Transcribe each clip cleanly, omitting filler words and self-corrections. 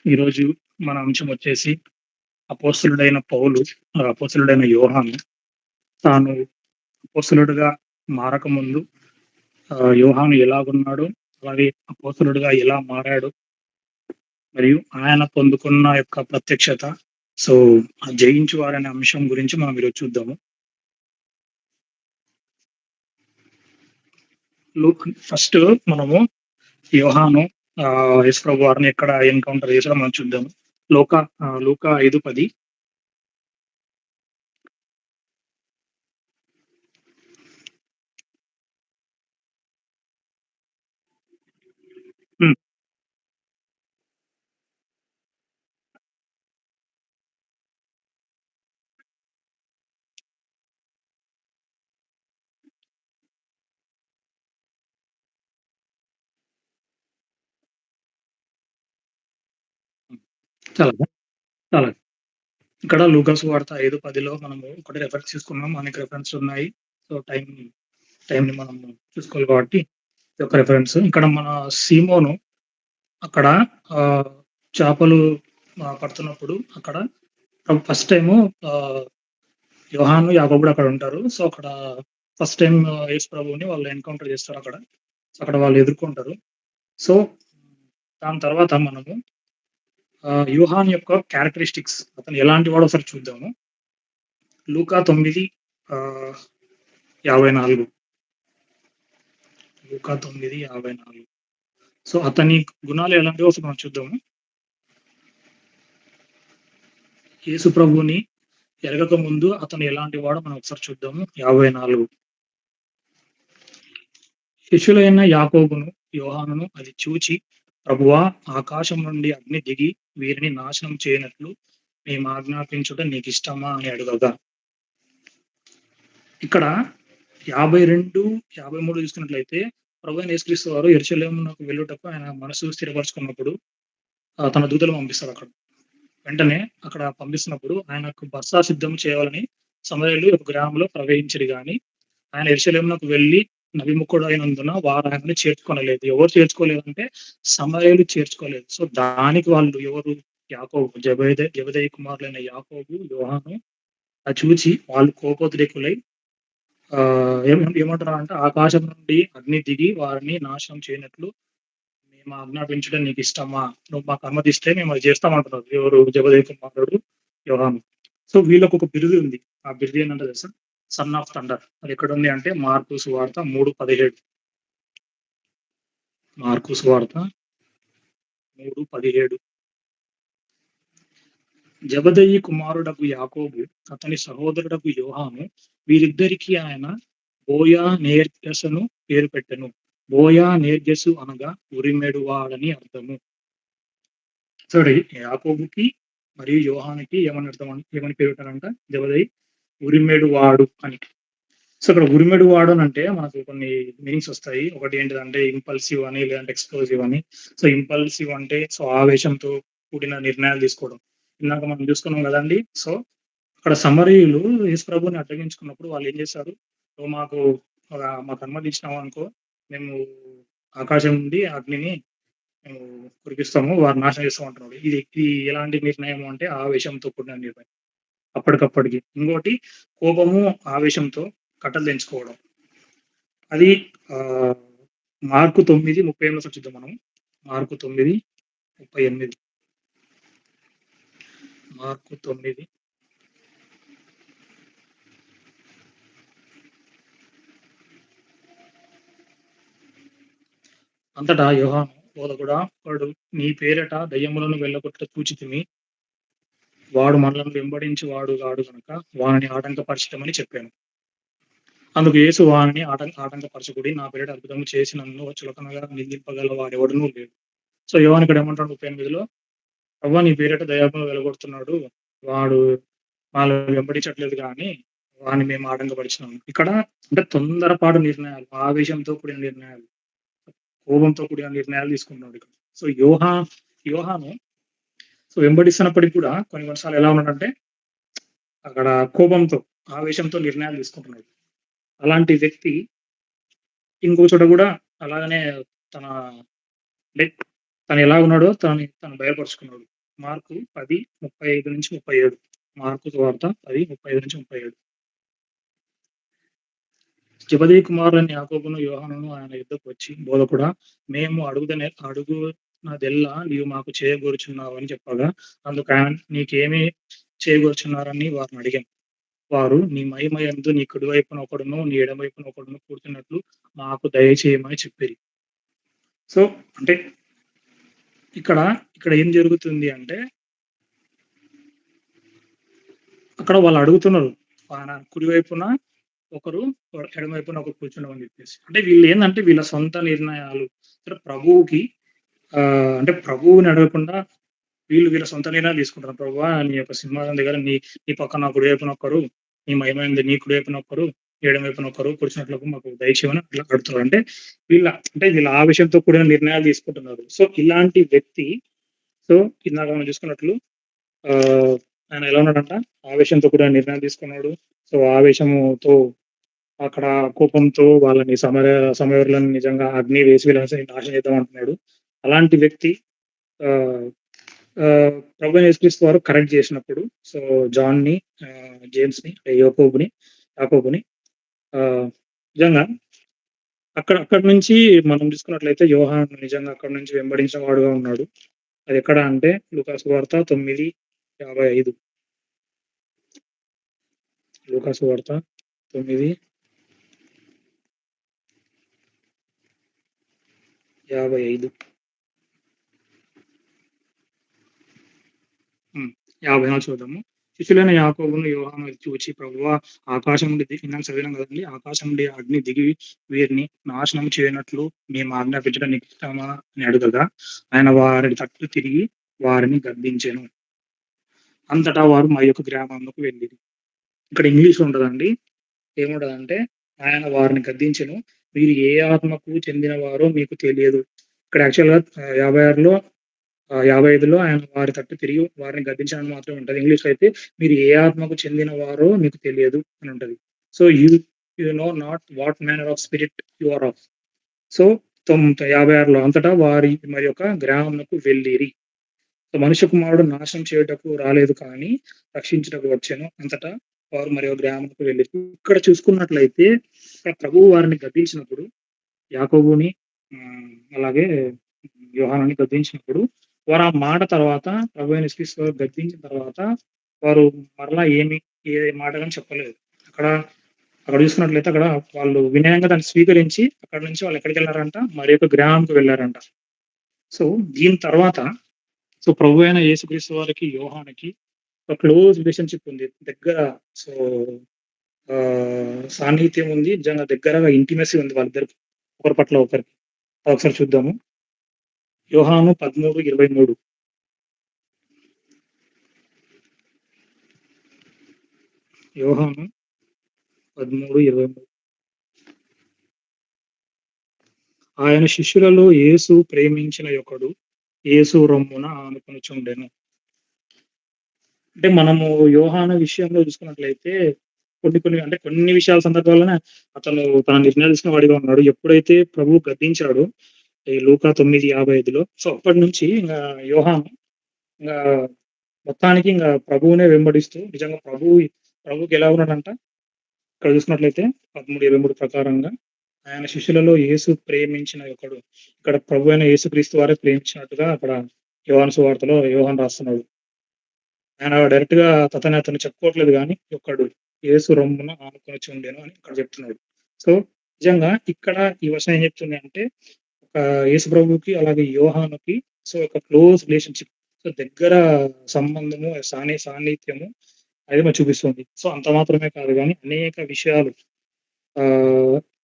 ఈరోజు మన అంశం వచ్చేసి అపోస్తలుడైన పౌలు, అపోస్తలుడైన యోహాను తాను అపోస్తలుడుగా మారకముందు యోహాను ఎలాగున్నాడో, అలాగే అపోస్తలుడుగా ఎలా మారాడు, మరియు ఆయన పొందుకున్న యొక్క ప్రత్యక్షత. సో, ఆ జయించువారనే అంశం గురించి మనం ఈరోజు చూద్దాము. ఫస్ట్ మనము యోహాను యేసుప్రభు వారిని ఎక్కడ ఎన్‌కౌంటర్ చేసాడో మనం చూద్దాము. లూకా 5:10. హ్మ్. చాలా చాలా ఇక్కడ లూకాసు వార్త 5:10లో మనము ఒకటి రిఫరెన్స్ తీసుకున్నాం. అనేక రిఫరెన్స్‌లు ఉన్నాయి. సో, టైమ్‌ని మనము చూసుకోవాలి కాబట్టి ఇది ఒక రిఫరెన్స్. ఇక్కడ మన సీమోను అక్కడ ఆహ్, చేపలు పడుతున్నప్పుడు అక్కడ ఫస్ట్ టైము ఆహ్, యోహాను, యాకోబు కూడా అక్కడ ఉంటారు. సో, అక్కడ ఫస్ట్ టైమ్ యేసు ప్రభువుని వాళ్ళు ఎన్‌కౌంటర్ చేస్తారు అక్కడ. సో, అక్కడ వాళ్ళు ఎదుర్కొంటారు. సో, దాని తర్వాత మనము యోహాను యొక్క క్యారెక్టరిస్టిక్స్ అతను ఎలాంటి వాడో ఒకసారి చూద్దాము. లూకా 9 ఆహ్, 54. లూకా 9:54. సో, అతని గుణాలు ఎలాంటివో ఒకసారి మనం చూద్దాము. యేసు ప్రభువుని ఎరగక ముందు అతను ఎలాంటి వాడో మనం ఒకసారి చూద్దాము. 54. శిష్యులైన యాకోబును, యోహానును అది చూచి, ప్రభువా, ఆకాశం నుండి అగ్ని దిగి వీరిని నాశనం చేయనట్లు మేమాజ్ఞాపించుట నీకిష్టమా అని అడగగా, ఇక్కడ 52, 53 చూసుకున్నట్లయితే ప్రభువైన యేసుక్రీస్తు వారు యెరూషలేమునకు వెళ్ళుటకు ఆయన మనసు స్థిరపరచుకున్నప్పుడు తన దూతలు పంపిస్తారక్కడ. వెంటనే అక్కడ పంపిస్తున్నప్పుడు ఆయనకు బస సిద్ధం చేయాలని సమరయులు ఒక గ్రామంలో ప్రవేశించిరి గాని, ఆయన యెరూషలేమునకు వెళ్లి నభిముఖుడైనందున వారాయనను చేర్చుకొనలేదు. ఎవరు చేర్చుకోలేదంటే సమరయులు చేర్చుకోలేదు. సో, దానికి వాళ్ళు ఎవరు? యాకోబు, జెబెదయి కుమారులైన యాకోబు, యోహాను అది చూచి వాళ్ళు కోపోద్రేకులై ఏమంటున్నారంటే, ఆకాశం నుండి అగ్ని దిగి వారిని నాశనం చేయనట్లు మేము ఆజ్ఞాపించడం నీకిష్టమా? నువ్వు మాకు అనుమతిస్తే మేము అది చేస్తామంటున్నారు. ఎవరు? జెబెదయి కుమారుడు యోహాను. సో, వీళ్ళకొక బిరుదు ఉంది. ఆ బిరుదు ఏంటంటే తెలుసా? Son of thunder. అది ఎక్కడుంది అంటే మార్కు సువార్త 3:17. మార్కు సువార్త 3:17. జెబెదయి కుమారుడగు యాకోబు, అతని సహోదరుడగు యోహాను వీరిద్దరికీ ఆయన బోయనేర్గెసును పేరు పెట్టెను. బోయనేర్గెసు అనగా ఉరిమెడువాడని అర్థము. చూడు, యాకోబుకి మరియు యోహానుకి ఏమని పేరు పెట్టారంట? జెబెదయి ఉరిమెడువాడు అని. సో, ఇక్కడ ఉరిమెడువాడు అనంటే మనకు కొన్ని మీనింగ్స్ వస్తాయి. ఒకటి ఏంటిదంటే ఇంపల్సివ్ అని, లేదంటే ఎక్స్‌ప్లోజివ్ అని. సో, ఇంపల్సివ్ అంటే ఆవేశంతో కూడిన నిర్ణయాలు తీసుకోవడం. ఇందాక మనం చూసుకున్నాం గదండీ! సో, అక్కడ సమరయులు యేసు ప్రభువుని అడ్డగించుకున్నప్పుడు వాళ్ళేం చేశారు? "నువ్వు మాకు అనుమతించినావనుకో, మేము ఆకాశం నుండి అగ్నిని మేము కురిపిస్తాము. వారిని నాశనం చేస్తాం" అంటున్నాడు. ఇది ఎలాంటి నిర్ణయం అంటే ఆవేశంతో కూడిన నిర్ణయం. అప్పటికప్పటికి. ఇంకోటి కోపము, ఆవేశంతో కట్టలు తెంచుకోవడం. అది ఆహ్, మార్కు 9:38 ఒకసారి చూద్దాం మనం. మార్కు 9:38. మార్కు 9. అంతటా యోహాను బోధకుడా, వాడు నీ పేరట దయ్యములను వెళ్ళగొట్టుట చూచితిమి. వాడు మనలను వెంబడించు వాడు గాడు గనుక వానిని ఆటంకపరచటమని చెప్పాను. అందుకు యేసు వానిని ఆటంకపరచకుడి. నా పేరిట అద్భుతము చేసి నన్ను చులకనగా నిందింపగల వాడెవడునూ లేడు. సో, యోహాను ఇక్కడ ఏమంటాడు 38లో, ప్రభువా, నీ పేరిట దయ్యాలను వెళ్ళగొడుతున్నాడు. వాడు వాళ్ళని వెంబడించట్లేదు గానీ, వాడిని మేము ఆటంకపరిచినాము. ఇక్కడ అంటే తొందరపాటు నిర్ణయాలు, ఆవేశంతో కూడిన నిర్ణయాలు, కోపంతో కూడిన నిర్ణయాలు తీసుకుంటున్నాడు ఇక్కడ. సో, యోహాను వెంబడిస్తున్నప్పటికి కూడా కొన్ని కొన్ని సార్లు ఎలా ఉన్నాడంటే, అక్కడ కోపంతో, ఆవేశంతో నిర్ణయాలు తీసుకుంటున్నాడు. అలాంటి వ్యక్తి ఇంకో చోట గూడా అలాగనే తన అంటే తను ఎలా ఉన్నాడో తను బయలుపరుచుకున్నాడు. మార్కు 10:35-37. మార్కు సువార్త 10:35-37. జెబెదయి కుమారులైన యాకోబును, యోహానును ఆయన యొద్దకు వచ్చి, బోధకుడా, మేము అడుగునదెల్లా నీవు మాకు చేయగోరుచున్నావని చెప్పగా, అందుకాయన నీకేమి చేయగోరుచున్నారని వారినడిగాను. వారు, నీ మహిమయందు నీ కుడివైపున ఒకడును, నీ ఎడమవైపున ఒకడును కూర్చున్నట్లు మాకు దయచేయమని చెప్పిరి. సో, అంటే ఇక్కడ, ఇక్కడ ఏం జరుగుతుంది అంటే, అక్కడ వాళ్ళు అడుగుతున్నారు. ఆయన కుడివైపున ఒకరు, ఎడమవైపున ఒకరు కూర్చుండమని చెప్పేసి. అంటే వీళ్ళేందంటే వీళ్ళ సొంత నిర్ణయాలు. ప్రభువుకి అంటే ప్రభువుని అడగకుండా వీళ్ళ సొంత నిర్ణయాలు తీసుకుంటారు. ప్రభువా, నీ యొక్క సింహాసనం దగ్గర నీ నీ పక్కన కుడివైపున ఒక్కరు, నీ మహిమైంది నీ కుడివైపున ఒక్కరు, ఎడమవైపున ఒక్కరు కూర్చున్నట్లుగా మాకు దయచేయమని అట్లా అడుగుతున్నారు. అంటే వీళ్ళ ఆవేశంతో కూడిన నిర్ణయాలు తీసుకుంటున్నారు. సో, ఇలాంటి వ్యక్తి, సో, ఇందాక మనం చూసుకున్నట్లు ఆయన ఎలా ఉన్నాడంట, ఆవేశంతో కూడిన నిర్ణయాలు తీసుకున్నాడు. సో, ఆవేశముతో అక్కడ కోపంతో వాళ్ళని సమరయులను నిజంగా అగ్ని వేసి వీళ్ళని నాశనం చేద్దాం అంటున్నాడు. అలాంటి వ్యక్తి ఆహ్, ప్రభువైన యేసుక్రీస్తు వారు కరెక్ట్ చేసినప్పుడు, సో, జాన్‌ని, జేమ్స్‌ని, యాకోబుని నిజంగా అక్కడి నుంచి మనం చూసుకున్నట్లయితే యోహాను నిజంగా అక్కడి నుంచి వెంబడించిన వాడుగా ఉన్నాడు. అది ఎక్కడ అంటే లూకా సువార్త 9:55. లూకా సువార్త 9:55. 54 చూద్దాము. శిష్యులైన యాకోబును, యోహాను చూచి, ప్రభువా, ఆకాశం నుండి ఇందాక చదివినాం కదండీ! ఆకాశం నుండి అగ్ని దిగి వీరిని నాశనం చేయనట్లు మేము ఆజ్ఞాపించడం నీకు ఇష్టమా అని అడుగగా, ఆయన వారి తట్టు తిరిగి వారిని గద్దించెను. అంతటా వారు మా యొక్క గ్రామంలోకి వెళ్ళిరి. ఇక్కడ ఇంగ్లీష్‌లో ఉంటదండి. ఏముంటదంటే, ఆయన వారిని గద్దించెను. వీరు ఏ ఆత్మకు చెందినవారో మీకు తెలియదు. ఇక్కడ యాక్చువల్‌గా 56లో 55లో ఆయన వారి తట్టు తిరిగి వారిని గద్దించాడని మాత్రమే ఉంటది. ఇంగ్లీష్‌లో అయితే మీరు ఏ ఆత్మకు చెందినవారో మీకు తెలియదు అని ఉంటది. So, you know not what manner of spirit you are of. So, 56లో అంతటా వారి మరి యొక్క గ్రామమునకు వెళ్ళిరి. సో, మనుష్య కుమారుడు నాశనం చేయుటకు రాలేదు కానీ రక్షించుటకు వచ్చెను. అంతటా వారు మరి ఒక గ్రామానికి వెళ్ళిరి. ఇక్కడ చూసుకున్నట్లయితే ఇక్కడ ప్రభువు వారిని గద్దించినప్పుడు యాకోబుని అలాగే యోహానుని గద్దించినప్పుడు వారు ఆ మాట తర్వాత ప్రభువైన యేసుక్రీస్తు వారు గద్దించిన తర్వాత వారు మరలా ఏ మాట గాని చెప్పలేదు. అక్కడ చూసుకున్నట్లయితే అక్కడ వాళ్ళు వినయంగా దాన్ని స్వీకరించి అక్కడి నుంచి వాళ్ళు ఎక్కడికెళ్లారంట, మరి యొక్క గ్రామంకి వెళ్లారంట. సో, దీని తర్వాత ప్రభువైన యేసుక్రీస్తు వారికి, యోహానుకి ఒక క్లోజ్ రిలేషన్‌షిప్ ఉంది. దగ్గర, సో, సాన్నిహిత్యం ఉంది. నిజంగా దగ్గరగా ఇంటిమసీ ఉంది వాళ్ళిద్దరికి. ఒకరి పట్ల ఒకరికి. ఒకసారి చూద్దాము. యోహాను 13:23. యోహాను 13:23. ఆయన శిష్యులలో యేసు ప్రేమించిన ఒకడు యేసు రొమ్మున ఆనుకొనుచుండెను. అంటే మనము యోహాను విషయంలో చూసుకున్నట్లయితే కొన్ని విషయాల సందర్భాల్లోనే అతను తన నిర్ణయాలు తీసుకున్న వాడిగా ఉన్నాడు. ఎప్పుడైతే ప్రభువు గద్దించాడో ఈ లూకా 9:55లో, సో, అప్పటినుంచి యోహాను ఇంగా మొత్తానికి ప్రభువునే వెంబడిస్తూ నిజంగా ప్రభువుకి ఎలా ఉన్నాడంట, ఇక్కడ చూసినట్లయితే 13:23 ప్రకారంగా ఆయన శిష్యులలో యేసు ప్రేమించిన ఒకడు. ఇక్కడ ప్రభువైన యేసుక్రీస్తు వారే ప్రేమించినట్టుగా అక్కడ యోహాను సువార్తలో యోహాను రాస్తున్నాడు. ఆయన డైరెక్ట్‌గా అతను చెప్పుకోవట్లేదు గానీ, ఒకడు యేసు రొమ్మున ఆనుకొనుచు ఉండెను అని ఇక్కడ చెప్తున్నాడు. సో, నిజంగా ఇక్కడ ఈ వచనం ఏం చెప్తుంది అంటే, యేసు ప్రభువుకి అలాగే యోహానుకి సో, ఒక క్లోజ్ రిలేషన్‌షిప్. సో, దగ్గర సంబంధము, సాన్నిహిత్యము అది మనకు చూపిస్తుంది. సో, అంత మాత్రమే కాదు గానీ అనేక విషయాలు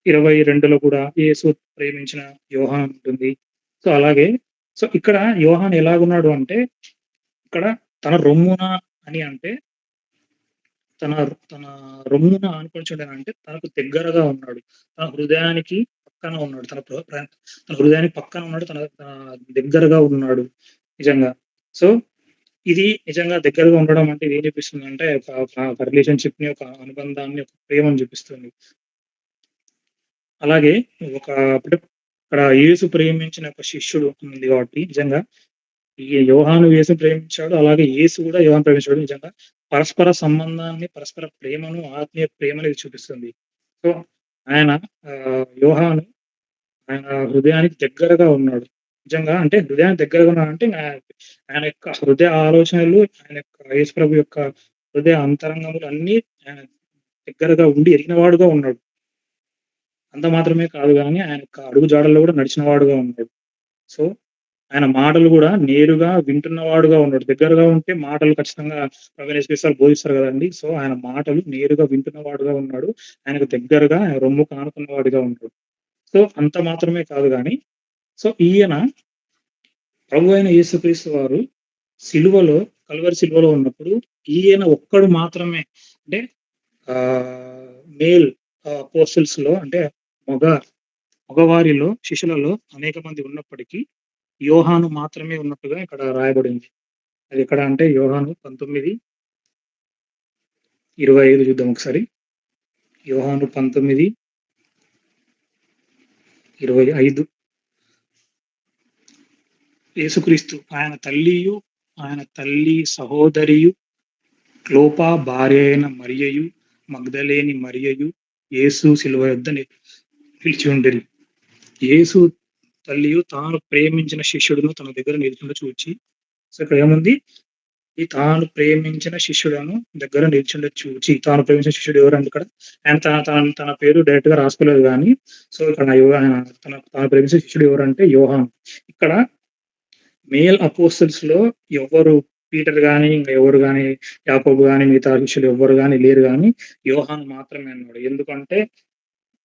22లో కూడా యేసు ప్రేమించిన యోహాను ఉంటుంది. సో, అలాగే ఇక్కడ యోహాను ఎలాగున్నాడు అంటే, ఇక్కడ తన రొమ్మున అని అంటే, తన తన రొమ్మున ఆనుకొనుచుండెనంటే తనకు దగ్గరగా ఉన్నాడు. తన హృదయానికి పక్కన ఉన్నాడు. తన హృదయానికి పక్కన ఉన్నాడు. తన దగ్గరగా ఉన్నాడు నిజంగా. సో, ఇది నిజంగా దగ్గరగా ఉండడం అంటే ఇదేం చూపిస్తుందంటే ఒక రిలేషన్‌షిప్‌ని, ఒక అనుబంధాన్ని, ఒక ప్రేమను చూపిస్తుంది. అలాగే ఒక అంటే ఇక్కడ యేసు ప్రేమించిన ఒక శిష్యుడు ఉంది కాబట్టి నిజంగా ఈ యోహాను యేసుని ప్రేమించాడు. అలాగే యేసు గూడా యోహాను ప్రేమించాడు. నిజంగా పరస్పర సంబంధాన్ని, పరస్పర ప్రేమను, ఆత్మీయ ప్రేమను ఇది చూపిస్తుంది. సో, ఆయన యోహాను ఆయన హృదయానికి దగ్గరగా ఉన్నాడు. నిజంగా అంటే హృదయానికి దగ్గరగా ఉన్నాడంటే ఆయన యొక్క హృదయ ఆలోచనలు, ఆయన యొక్క యేసుప్రభు యొక్క హృదయ అంతరంగములు అన్నీ ఆయన దగ్గరగా ఉండి ఎరిగినవాడుగా ఉన్నాడు. అంత మాత్రమే కాదు గానీ ఆయన యొక్క అడుగు జాడల్లో గూడా నడిచినవాడుగా ఉన్నాడు. సో, ఆయన మాటలు గూడా నేరుగా వింటున్నవాడుగా ఉన్నాడు. దగ్గరగా ఉంటే మాటలు ఖచ్చితంగా ప్రవీణ్ ఎస్‌పీ బోధిస్తారు గదండీ! సో, ఆయన మాటలు నేరుగా వింటున్నవాడుగా ఉన్నాడు. ఆయనకు దగ్గరగా ఆయన రొమ్ముకు ఆనుకున్నవాడిగా ఉన్నాడు. సో, అంత మాత్రమే కాదు గానీ, సో, ఈయన ప్రభువైన యేసుక్రీస్తు వారు సిలువలో కల్వరి సిలువలో ఉన్నప్పుడు ఈయన ఒక్కడు మాత్రమే అంటే మేల్ అపోస్టిల్స్‌లో అంటే మగ మగవారిలో శిష్యులలో అనేక మంది ఉన్నప్పటికీ యోహాను మాత్రమే ఉన్నట్టుగా ఇక్కడ రాయబడింది. అది ఎక్కడ అంటే యోహాను 19:25 చూద్దాం ఒకసారి. యోహాను 19:25 యేసుక్రీస్తు ఆయన తల్లి సహోదరియు, క్లోపా భార్య అయిన మరియయు, మగ్దలేని మరియయు యేసు శిలువ యొద్ద నిలిచి ఉండిరి. యేసు తల్లియు తాను ప్రేమించిన శిష్యుడును తన దగ్గర నిలుచుండ చూచి సో, ఇక్కడ ఏముంది? తాను ప్రేమించిన శిష్యుడను దగ్గర నిల్చుండ చూచి, తాను ప్రేమించిన శిష్యుడు ఎవరండి ఇక్కడ? ఆయన తన తన తన పేరు డైరెక్ట్‌గా రాసుకోలేదు గానీ, సో, ఇక్కడ ఆయన తాను ప్రేమించిన శిష్యుడు ఎవరంటే యోహాను. ఇక్కడ మేల్ అపోస్టిల్స్‌లో ఎవరు పీటర్ గాని, ఇంక ఎవరు గాని, యాకోబు గాని, మిగతా శిష్యులు ఎవ్వరు గాని లేరు గానీ, యోహాను మాత్రమే అన్నాడు. ఎందుకంటే,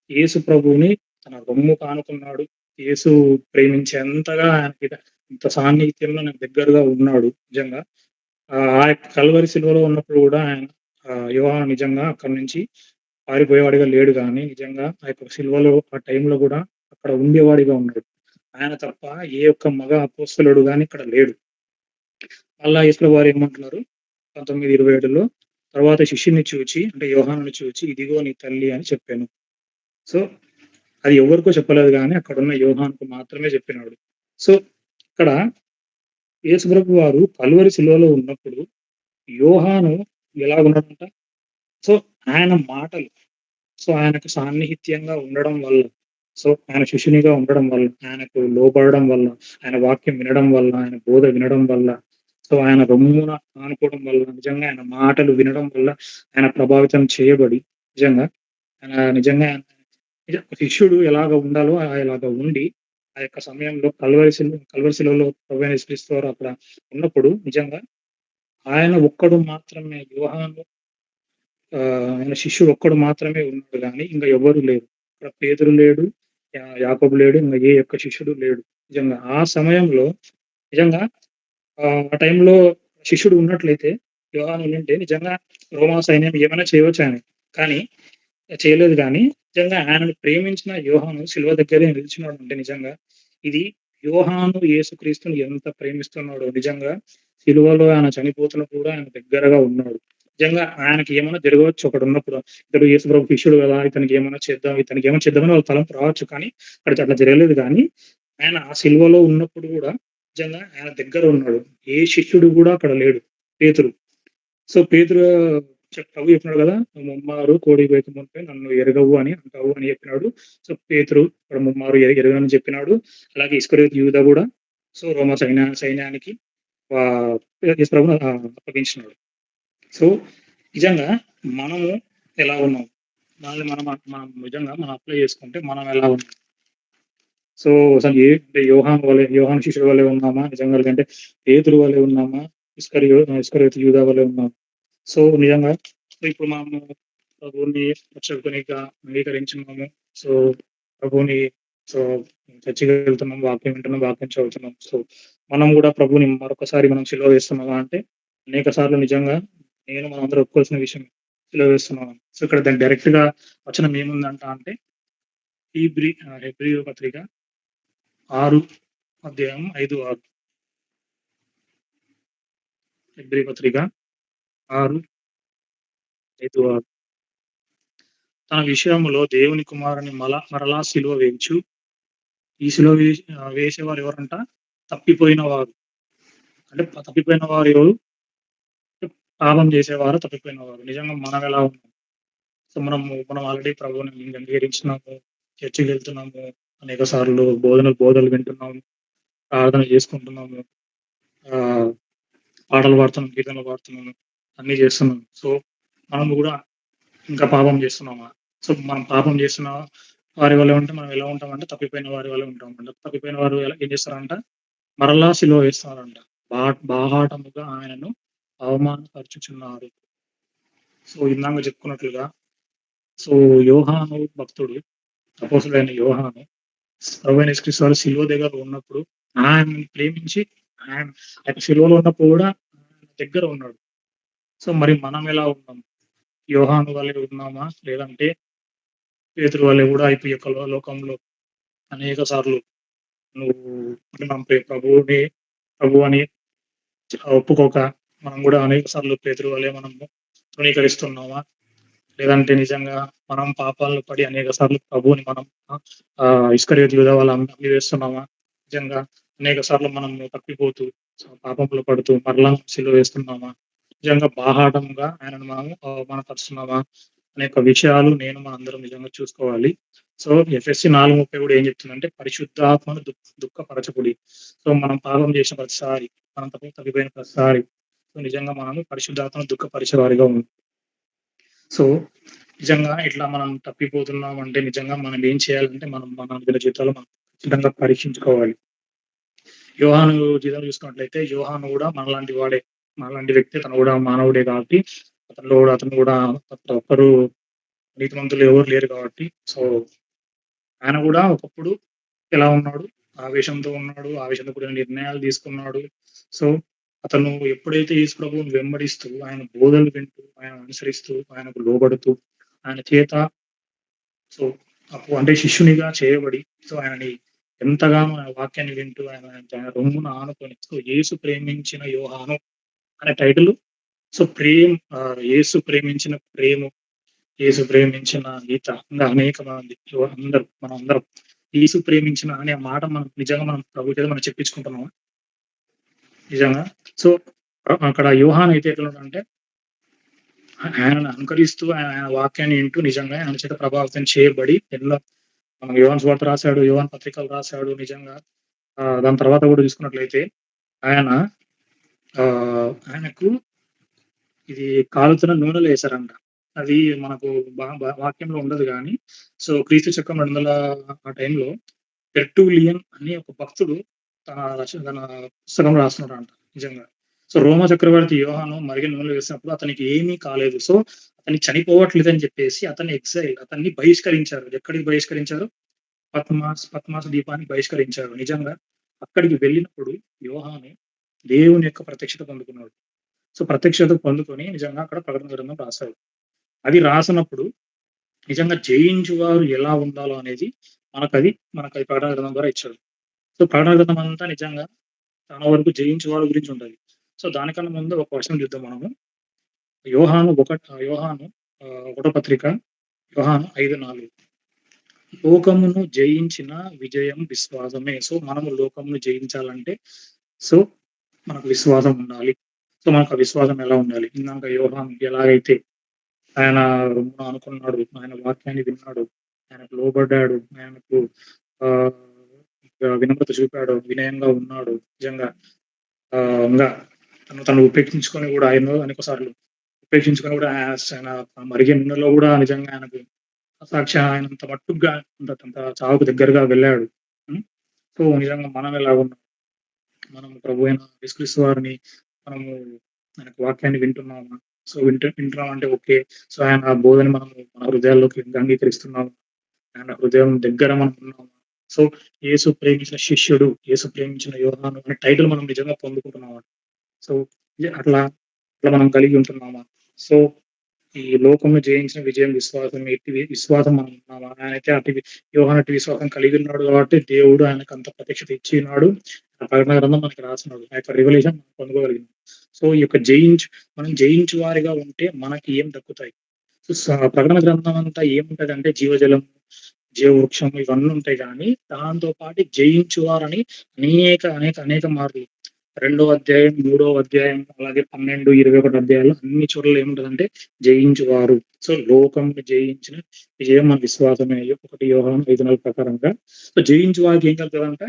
యేసు ప్రభువుని తన రొమ్ముకు ఆనుకున్నాడు. యేసు ప్రేమించేంతగా ఆయనకి ఇంత సాన్నిహిత్యంలో నాకు దగ్గరగా ఉన్నాడు నిజంగా. ఆ యొక్క కల్వరి సిలువలో ఉన్నప్పుడు గూడా ఆయన యోహాను నిజంగా అక్కడి నుంచి పారిపోయేవాడిగా లేడు గానీ, నిజంగా ఆ యొక్క సిలువలో ఆ టైంలో గూడా అక్కడ ఉండేవాడిగా ఉన్నాడు. ఆయన తప్ప ఏ ఒక్క మగ అపోస్తలుడు గాని ఇక్కడ లేడు. మళ్ళా యేసుప్రభు వారు ఏమంటున్నారు 19:27లో తరువాత శిష్యుని చూచి అంటే యోహానుని చూచి ఇదిగో నీ తల్లి అని చెప్పాను. సో, అది ఎవరికో చెప్పలేదు గానీ అక్కడున్న యోహానుకు మాత్రమే చెప్పినాడు. సో, ఇక్కడ యేసుప్రభు వారు కల్వరి సిలువలో ఉన్నప్పుడు యోహాను ఎలాగున్నాడంట? సో, ఆయన మాటలు ఆయనకు సాన్నిహిత్యంగా ఉండడం వల్ల, ఆయన శిష్యునిగా ఉండడం వల్ల, ఆయనకు లోబడడం వల్ల, ఆయన వాక్యం వినడం వల్ల, ఆయన బోధ వినడం వల్ల, ఆయన రొమ్మున ఆనుకోవడం వల్ల, నిజంగా ఆయన మాటలు వినడం వల్ల, ఆయన ప్రభావితం చేయబడి, నిజంగా ఆయన నిజంగా శిష్యుడు ఎలాగ ఉండాలో అలాగ ఉండి, ఆ యొక్క సమయంలో కల్వరి శిలువలో ప్రభువైన యేసుక్రీస్తు వారు అక్కడ ఉన్నప్పుడు నిజంగా ఆయన ఒక్కడు మాత్రమే యోహాను ఆయన శిష్యుడు ఒక్కడు మాత్రమే ఉన్నాడు గానీ, ఇంక ఎవ్వరు లేరు. ఇక్కడ పేతురు లేడు, యాకోబు లేడు, ఇంగ ఏ ఒక్క శిష్యుడు లేడు. నిజంగా. ఆ సమయంలో నిజంగా ఆ టైంలో శిష్యుడు ఉన్నట్లయితే యోహాను ఉండుంటే నిజంగా రోమా సైన్యం ఏమైనా చేయొచ్చాయన. కానీ చేయలేదు గానీ, నిజంగా ఆయనను ప్రేమించిన యోహాను శిలువ దగ్గరే నిలిచున్నాడంటే నిజంగా ఇది యోహాను యేసుక్రీస్తుని ఎంత ప్రేమిస్తున్నాడో నిజంగా సిలువలో ఆయన చనిపోతున్నప్పుడు కూడా ఆయన దగ్గరగా ఉన్నాడు. నిజంగా ఆయనకి ఏమన్నా జరగవచ్చు అక్కడున్నప్పుడు. ఇతడు యేసుప్రభు శిష్యుడు గదా! ఇతనికి ఏమన్నా చేద్దాం, ఇతనికి ఏమన్నా చేద్దామని వాళ్ళ తలంపు రావచ్చు. కానీ అక్కడ అట్లా జరగలేదు గానీ, ఆయన ఆ సిలువలో ఉన్నప్పుడు గూడా నిజంగా ఆయన దగ్గర ఉన్నాడు. ఏ శిష్యుడు గూడా అక్కడ లేడు. పేతురు. సో, పేతురు ప్రభు చెప్పినాడు గదా! "ముమ్మారు కోడి కూయక మునుపే నన్ను ఎరగవు అని అంటావు" అని చెప్పినాడు. సో, పేతురు ఇక్కడ ముమ్మారు ఎరగనని చెప్పినాడు. అలాగే ఇస్కరియోతు యూదా గూడా రోమా సైన్యానికి యేసు ప్రభుని అప్పగించినాడు. సో, నిజంగా మనము ఎలా ఉన్నాం? మనల్ని మనం నిజంగా మనం అప్లై చేసుకుంటే మనం ఎలా ఉన్నాం? సో, అసలు అంటే యోహాను శిష్యుడి వలే ఉన్నామా? నిజంగా లేదంటే పేతురు వలే ఉన్నామా? ఇస్కరియోతు యూదా వలే ఉన్నామా? సో, నిజంగా ఇప్పుడు మనము ప్రభువుని రక్షకునిగా అంగీకరించున్నాము. సో, ప్రభువుని సో, చర్చికి వెళ్తున్నాం, వాక్యం వింటున్నాం, వాక్యం చదువుతున్నాం. సో, మనం గూడా ప్రభువుని మరొకసారి మనం సిలువ వేస్తున్నామా అంటే, అనేక సార్లు నిజంగా మనందరం ఒప్పుకోవాల్సిన విషయం సిలువ వేస్తున్నాం. సో, ఇక్కడ దానికి డైరెక్ట్‌గా వచనం ఏముందంట అంటే, హెబ్రీ పత్రిక 6 అధ్యాయం 5, 6 హెబ్రీ పత్రిక 6, 5, 6 తన విషయములో దేవుని కుమారుని మరలా సిలువ వేయించు ఈ సిలువ వేసేవారు ఎవరంట? తప్పిపోయిన వారు. అంటే తప్పిపోయిన వారు ఎవరు? పాపం చేసేవారు, తప్పిపోయిన వారు. నిజంగా మనం ఎలా ఉన్నాం? సో, మనం ఆల్రెడీ ప్రభువుని అంగీకరించినాము, చర్చికెళ్తున్నాము, అనేక సార్లు బోధనలు వింటున్నాము, ప్రార్థన చేసుకుంటున్నాము, ఆహ్, పాటలు పాడుతున్నాం, కీర్తనలు పాడుతున్నాము, అన్నీ చేస్తున్నాం. సో, మనం గూడా ఇంకా పాపం చేస్తున్నామా? సో, మనం పాపం చేస్తున్న వారి వలె ఉంటే మనం ఎలా ఉంటామంటే తప్పిపోయిన వారి వలె ఉంటామంట. తప్పిపోయిన వారు ఏం చేస్తారంట? మరలా సిలువ వేస్తారంట. బాహాటముగా ఆయనను అవమానపరుచుచున్నారు. సో, ఇందాక చెప్పుకున్నట్లుగా సో, యోహాను భక్తుడు, అపోస్తలుడైన యోహాను ప్రభువైన యేసుక్రీస్తు వారు సిలువ దగ్గర ఉన్నప్పుడు ఆయనని ప్రేమించి ఆయన ఆయన సిలువలో ఉన్నప్పుడు గూడా ఆయన దగ్గర ఉన్నాడు. సో, మరి మనం ఎలా ఉన్నాం? యోహాను వలె ఉన్నామా? లేదంటే పేతురు వలె గూడా ఈ యొక్క లోకంలో అనేక సార్లు నువ్వు అంటే మనం ప్రభువని ఒప్పుకోక మనం గూడా అనేక సార్లు పేతురు వలె మనము తృణీకరిస్తున్నామా? లేదంటే నిజంగా మనం పాపాల్లో పడి అనేక సార్లు ప్రభువుని మనం ఇస్కరియోతు యూదా వాళ్ళ అమ్మి వేస్తున్నామా? నిజంగా అనేక సార్లు మనం తప్పిపోతూ పాపంలో పడుతూ మరలా సిలువ వేస్తున్నామా? నిజంగా బాహాటంగా ఆయనను మనము అవమానపరుస్తున్నామా? అనే యొక్క విషయాలు మనందరం నిజంగా చూసుకోవాలి. సో, ఎఫ్ఎస్‌సి 4:30 కూడా ఏం చెప్తుందంటే పరిశుద్ధాత్మను దుఃఖపరచకుడి. సో, మనం పాపం చేసిన ప్రతిసారి, మనం తప్పిపోయిన ప్రతిసారి సో, నిజంగా మనము పరిశుద్ధాత్మను దుఃఖపరిచేవారిగా సో, నిజంగా ఇట్లా మనం తప్పిపోతున్నామంటే నిజంగా మనం ఏం చేయాలంటే మనం మన అనుదిన జీవితాల్లో మనం ఖచ్చితంగా పరీక్షించుకోవాలి. యోహాను జీవితం చూసుకున్నట్లయితే యోహాను గూడా మనలాంటి వాడే. మనలాంటి వ్యక్తే తను గూడా మానవుడే కాబట్టి అతను గూడా ఒక్కరు నీతిమంతులు ఎవరు లేరు కాబట్టి సో, ఆయన గూడా ఒకప్పుడు ఎలా ఉన్నాడు? ఆవేశంతో ఉన్నాడు. ఆవేశంతో కూడిన నిర్ణయాలు తీసుకున్నాడు. సో, అతను ఎప్పుడైతే యేసు ప్రభువుని వెంబడిస్తూ, ఆయన బోధనలు వింటూ, ఆయనను అనుసరిస్తూ, ఆయనకు లోబడుతూ, ఆయన చేత సో, అంటే శిష్యునిగా చేయబడి, సో, ఆయనని ఎంతగానో ఆయన వాక్యాన్ని వింటూ, ఆయన రొమ్మున ఆనుకొని, సో, యేసు ప్రేమించిన యోహాను అనే టైటిలు సో, యేసు ప్రేమించిన యేసు ప్రేమించిన గీత ఇంకా అనేక మంది మనందరం యేసు ప్రేమించిన అనే మాట మనం ప్రభు చేత మనం చెప్పించుకుంటున్నామా? నిజంగా. సో, అక్కడ యోహాన్ అయితే ఎట్లున్నాడంటే ఆయనను అనుకరిస్తూ ఆయన వాక్యాన్ని వింటూ నిజంగా ఆయన చేత ప్రభావితం చేయబడి యోహాను సువార్త రాసాడు, యోహాను పత్రికలు రాసాడు నిజంగా. దాని తర్వాత కూడా చూసుకున్నట్లయితే ఆయన ఆయనకు ఇది కాలుతున్న నూనెలో ఏసారంట. అది మనకు వాక్యంలో ఉండదు గానీ, సో, క్రీస్తు శకం 200 ఆ టైంలో టెర్టులియన్ అనే ఒక భక్తుడు తన పుస్తకంలో రాస్తున్నాడంట నిజంగా. సో, రోమా చక్రవర్తి యోహాను మరిగిన నూనెలో వేసినప్పుడు అతనికి ఏమీ కాలేదు. సో, అతన్ని చనిపోవట్లేదని చెప్పేసి అతన్ని బహిష్కరించారు. ఎక్కడికి బహిష్కరించారు? పత్మాస్ ద్వీపానికి బహిష్కరించారు. నిజంగా అక్కడికి వెళ్ళినప్పుడు యోహాను దేవుని యొక్క ప్రత్యక్షత పొందుకున్నాడు. సో, ప్రత్యక్షత పొందుకొని నిజంగా అక్కడ ప్రకటన గ్రంథం రాసాడు. అది రాసినప్పుడు నిజంగా జయించువారు ఎలా ఉండాలో అనేది మనకది ప్రకటన గ్రంథం ద్వారా ఇచ్చాడు. సో, ప్రకటన గ్రంథం అంతా నిజంగా చాలా వరకు జయించువారి గురించి ఉంటది. సో, దానికన్నా ముందు ఒక వచనం చూద్దాం మనము. యోహాను ఒకటో పత్రిక యోహాను 5:4 లోకమును జయించిన విజయం విశ్వాసమే. సో, మనము లోకమును జయించాలంటే సో, మనకు విశ్వాసం ఉండాలి. సో, మనకు ఆ విశ్వాసం ఎలా ఉండాలి? ఇందాక యోహాను ఎలాగైతే ఆయన రొమ్మున ఆనుకున్నాడు. ఆయన వాక్యాన్ని విన్నాడు. ఆయనకు లోబడ్డాడు. ఆయనకు ఆహ్, వినమ్రత చూపాడు. వినయంగా ఉన్నాడు. నిజంగా ఇంగా తను ఉపేక్షించుకొని గూడా అనేక సార్లు ఉపేక్షించుకొని గూడా ఆయన మరిగే నూనెలో గూడా నిజంగా ఆయనకు ఆయనంత మట్టుగ్గా అంత చావుకు దగ్గరగా వెళ్ళాడు. హ్మ్. సో, నిజంగా మనం ఎలాగున్నాం? మనం ప్రభువైన యేసుక్రీస్తు వారిని మనము ఆయనకు వాక్యాన్ని వింటున్నామా? సో, వింటున్నాం అంటే ఓకే. సో, ఆయన బోధని మనము మన హృదయాల్లోకి అంగీకరిస్తున్నామా? ఆయన హృదయం దగ్గర మనం ఉన్నామా? సో, యేసు ప్రేమించిన శిష్యుడు, యేసు ప్రేమించిన యోహాను అనే టైటిల్ మనం నిజంగా పొందుకుంటున్నామా? సో, అట్లా అట్లా మనం కలిగి ఉంటున్నామా? సో, ఈ లోకంను జయించిన విజయం విశ్వాసం. ఎట్టి విశ్వాసం మనం ఉన్నామా? ఆయనైతే యోహాను అట్టి విశ్వాసం కలిగి ఉన్నాడు కాబట్టి దేవుడు ఆయనకు అంత ప్రత్యక్షత ఇచ్చినాడు. ఆ ప్రకటన గ్రంథం మనకి రాసినాడు. ఆ యొక్క రివల్యూషన్ మనం పొందుకోగలిగినాం. సో, ఈ యొక్క మనం జయించు వారిగా ఉంటే మనకి ఏం దక్కుతాయి? సో, ప్రకటన గ్రంథం అంతా ఏముంటదంటే జీవజలం, జీవవృక్షం ఇవన్నీ ఉంటాయి గానీ, దాంతో పాటు జయించువారని అనేక మార్లు 2వ అధ్యాయం, 3వ అధ్యాయం, అలాగే 12, 21 అధ్యాయాల్లో అన్ని చోట్ల ఏముంటదంటే జయించువారు. సో, లోకంని జయించిన విజయం మన విశ్వాసమే. 1 యోహాను 5:4 ప్రకారంగా. సో, జయించు వారికి ఏం కలుగుతదంట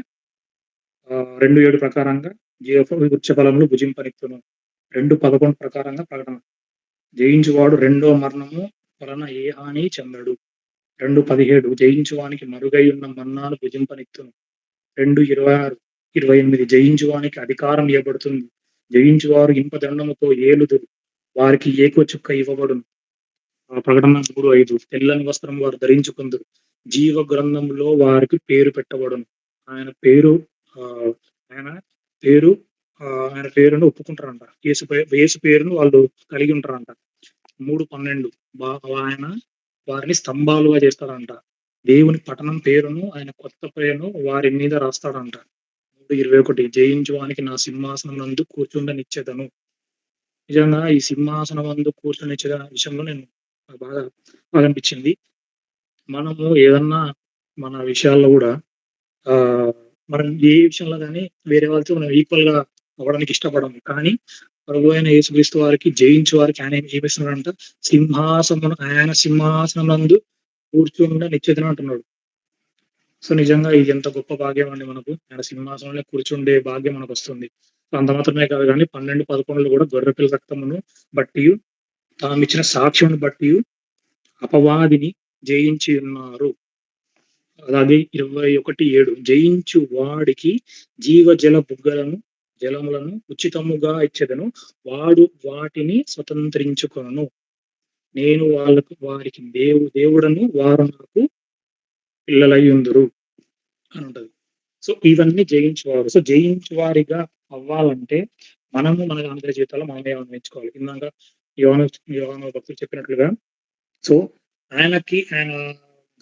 2:7 ప్రకారంగా వృక్ష ఫలములు భుజింపనిత్తును. 2:11 ప్రకారంగా ప్రకటన. జయించువాడు రెండో మరణము వలన ఏ హాని చెందడు. 2:17 జయించువానికి మరుగై ఉన్న మన్నాను భుజింపనిత్తును. 2:26, 28 జయించువానికి అధికారం ఇవ్వబడుతుంది. జయించువారు ఇనుపదండముతో ఏలుదురు. వారికి ఏకో చుక్క ఇవ్వబడును. ప్రకటన 3:5 తెల్లని వస్త్రం వారు ధరించుకుందురు. జీవ గ్రంథంలో వారికి పేరు పెట్టబడును. ఆయన పేరు ఆహ్, ఆయన పేరు ఆయన పేరును ఒప్పుకుంటారంట. యేసు పేరును వాళ్ళు కలిగి ఉంటారంట. 3:12 ఆయన వారిని స్తంభాలుగా చేస్తాడంట. దేవుని పట్టణం పేరును, ఆయన కొత్త పేరును వారి మీద రాస్తాడంట. 3:21 జయించువానికి నా సింహాసనం నందు కూర్చుండనిచ్చెదను. నిజంగా ఈ సింహాసనం నందు కూర్చొనిచ్చిన విషయంలో నాకు బాగా అనిపించింది. మనము ఏదన్నా మన విషయాల్లో గూడా ఆహ్, మనం ఏ విషయంలో గాని వేరే వాళ్ళతో మనం ఈక్వల్‌గా అవ్వడానికి ఇష్టపడము. కానీ ప్రభువైన యేసుక్రీస్తు వారికి జయించు వారికి ఆయన ఏమిస్తున్నాడంట ఆయన సింహాసనం నందు కూర్చుండనిచ్చెదను అంటున్నాడు. సో, నిజంగా ఇది ఎంత గొప్ప భాగ్యం అండి మనకు. ఆయన సింహాసనంలో కూర్చుండే భాగ్యం మనకొస్తుంది. సో, అంత మాత్రమే కాదు గానీ 12, 11లో గూడా గొర్రెపిల్ల రక్తమును బట్టియు, తామిచ్చిన సాక్ష్యమును బట్టియు అపవాదిని జయించి ఉన్నారు. అలాగే 21:7 జయించు వాడికి జీవజల బుగ్గలను జలములను ఉచితముగా ఇచ్చెదను. వాడు వాటిని స్వతంత్రించుకొనును. నేను వారికి దేవుడను, వారు నాకు పిల్లలయ్యుందురు అని ఉంటది. సో, ఇవన్నీ జయించువారు. సో, జయించువారిగా అవ్వాలంటే మనము మన ఆంధ్ర జీవితాల్లో మనమే నేర్చుకోవాలి. ఇందాక యోహాను యోహాను భక్తుడు చెప్పినట్లుగా సో, ఆయన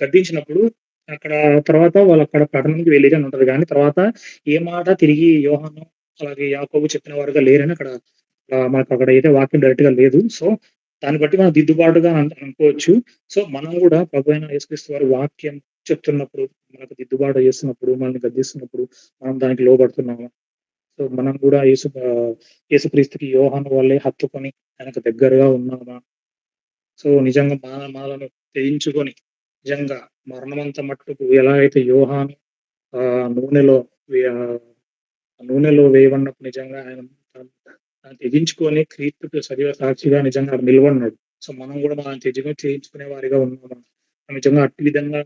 గద్దించినప్పుడు అక్కడ తర్వాత వాళ్ళక్కడ పట్టణంకి వెళ్ళిరని ఉంటది గానీ, తర్వాత ఏ మాట తిరిగి యోహాను, అలాగే యాకోబు చెప్పిన వారుగా లేరని అక్కడ మనకక్కడ అయితే వాక్యం డైరెక్ట్‌గా లేదు. సో, దాన్ని బట్టి మనం దిద్దుబాటుగా అనుకోవచ్చు. సో, మనం గూడా ప్రభువైన యేసుక్రీస్తు వారి వాక్యం చెప్తున్నప్పుడు, మనకు దిద్దుబాటు చేస్తున్నప్పుడు, మనల్ని గద్దిస్తున్నప్పుడు మనం దానికి లోబడుతున్నామా? సో, మనం గూడా యేసుక్రీస్తుకి యోహాను వల్లే హత్తుకొని ఆయనకు దగ్గరగా ఉన్నామా? సో, నిజంగా మనలను తెయించుకొని, నిజంగా మరణమంత మట్టుకు ఎలా అయితే యోహాను ఆహ్, నూనెలో ఆహ్, నూనెలో వేయబడినప్పుడు నిజంగా ఆయన తెగించుకొని క్రీస్తుకు సజీవ సాక్షిగా నిజంగా నిలబడినాడు. సో, మనం గూడా మనల్ని చేయించుకునే వారిగా ఉన్నామా? నిజంగా అట్టి విధంగా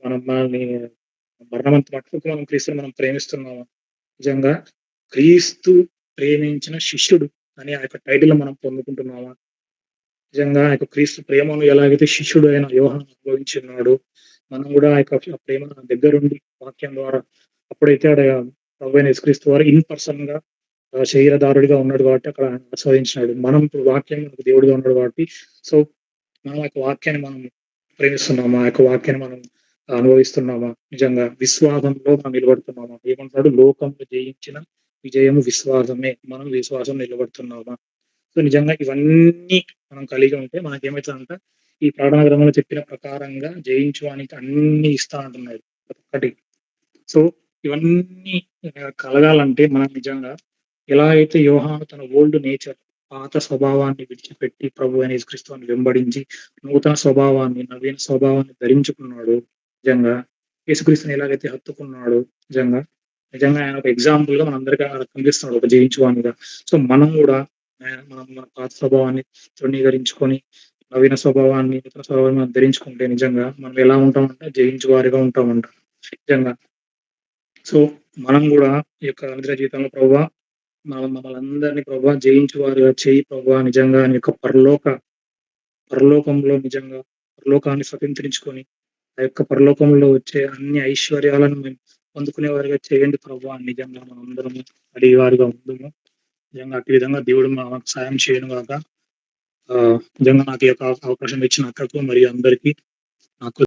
మనం మనల్ని మరణమంత మట్టుకు మనం క్రీస్తుని మనం ప్రేమిస్తున్నామా? నిజంగా క్రీస్తు ప్రేమించిన శిష్యుడు అనే ఆ యొక్క టైటిల్ మనం పొందుకుంటున్నామా? నిజంగా ఆ యొక్క క్రీస్తు ప్రేమను ఎలాగైతే శిష్యుడు అయిన యోహాను అనుభవించున్నాడో, మనం గూడా ఆ యొక్క ప్రేమను దగ్గరుండి వాక్యం ద్వారా అప్పుడైతే ఆడ ప్రభువైన యేసుక్రీస్తు వారు ఇన్ పర్సన్‌గా శరీరధారుడిగా ఉన్నాడు కాబట్టి అక్కడ ఆయన ఆస్వాదించినాడు. మనం ఇప్పుడు వాక్యం మనకు దేవుడుగా ఉన్నాడు కాబట్టి సో, మనం ఆ యొక్క వాక్యాన్ని మనం ప్రేమిస్తున్నామా? ఆ యొక్క వాక్యాన్ని మనం అనుభవిస్తున్నామా? నిజంగా విశ్వాసంలో మనం నిలబడుతున్నామా? ఏమంటాడు లోకంలో జయించిన విజయము విశ్వాసమే. మనం విశ్వాసం నిలబడుతున్నామా? సో, నిజంగా ఇవన్నీ మనం కలిగి ఉంటే మనకేమైతదంటే, ఈ ప్రకటన గ్రంథంలో చెప్పిన ప్రకారంగా జయించువానికి అన్నీ ఇస్తా అంటున్నాడు. ప్రతి ఒక్కటి. సో, ఇవన్నీ కలగాలంటే మనం నిజంగా ఎలా అయితే యోహాను తన ఓల్డ్ నేచర్ పాత స్వభావాన్ని విడిచిపెట్టి ప్రభువైన యేసుక్రీస్తుని వెంబడించి నూతన స్వభావాన్ని, నవీన స్వభావాన్ని ధరించుకున్నాడో నిజంగా యేసుక్రీస్తుని ఎలాగైతే హత్తుకున్నాడో నిజంగా, నిజంగా ఆయన ఒక ఎగ్జాంపుల్‌గా మనందరికి కనిపిస్తున్నాడు ఒక జయించువానిగా. సో, మనం గూడా మనం మన పాత స్వభావాన్ని తృణీకరించుకొని నవీన స్వభావాన్ని, నూతన స్వభావాన్ని మనం ధరించుకుంటే నిజంగా మనం ఎలా ఉంటామంటే జయించు వారిగా ఉంటామంట. నిజంగా. సో, మనం గూడా ఈ యొక్క నిజ జీవితంలో ప్రభువా మమ్మల్నందరినీ ప్రభువా జయించు వారుగా చెయ్యి ప్రభువా నిజంగా నీ యొక్క పరలోకంలో నిజంగా పరలోకాన్ని స్వతంత్రించుకొని, ఆ యొక్క పరలోకంలో వచ్చే అన్ని ఐశ్వర్యాలను మేము పొందుకునే వారిగా చేయండి ప్రభువా! నిజంగా మనందరము అడిగేవారిగా ఉందుము. నిజంగా అట్టి విధంగా దేవుడు మాకు సాయం చేయను గాక. నిజంగా నాకు ఈ యొక్క అవకాశం ఇచ్చిన అక్కకు మరియు అందరికీ నాకు